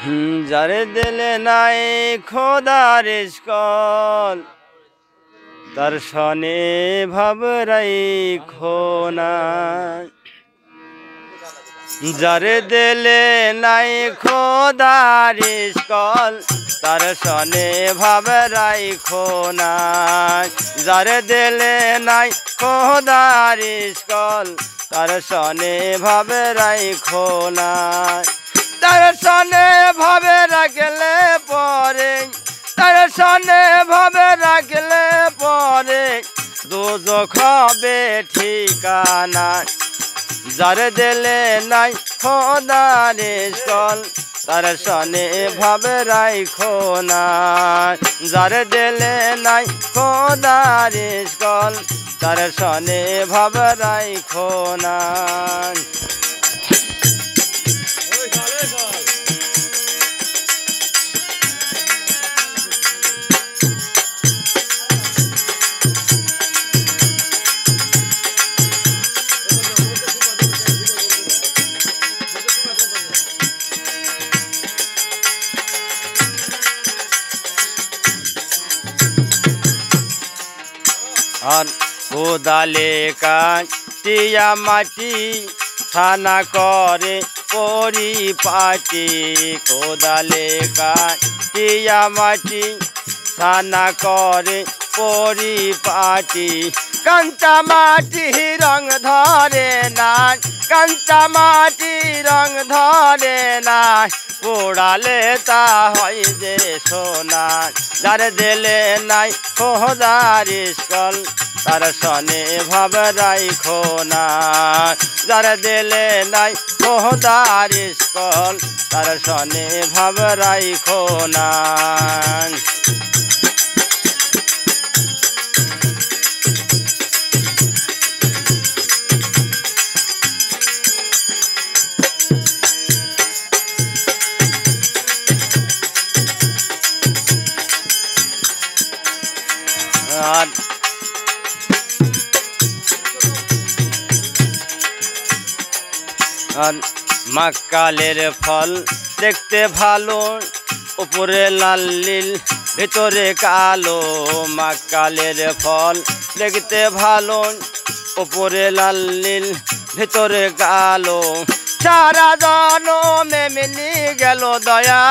যারে দিলে নাই খোদার ইস্কল তার সনে ভাবরাই খোনা যারে দিলে নাই খোদার ইস্কল তার সনে ভাবরাই খোনা যারে দিলে নাই খোদার ইস্কল তার সনে ভাবরাই খোনা তার সনে ভাবে রাখলে পরে তার সনে ভাবে রাখলে পরে দোজখ হবে ঠিকানা যারে দিলে নাই খোদার ইস্কল তার সনে ভাবে রাখো না যারে দিলে নাই খোদার ইস্কল তার সনে ভাবে রাখো না আর কোদালে কাটিয়া মাটি ছানা করে পরিপাটি কোদালে কাটিয়া মাটি ছানা করে পরিপাটি কাঁচা মাটি রং ধরে না কাঁচা মাটি রং ধরে না পোড়ালে তা হয় যে সোনা যার দিলে নাই খোদার ইস্কল তার সনে ভাব রাখো না যার দিলে নাই খোদার ইস্কল তার সনে ভাব রাখো না আর মাকালের ফল দেখতে ভালো উপরে লাল নীল ভিতরে কালো মাকালের ফল দেখতে ভালো উপরে লাল নীল ভিতরে কালো সারা জনমে মিলি গেল দয়া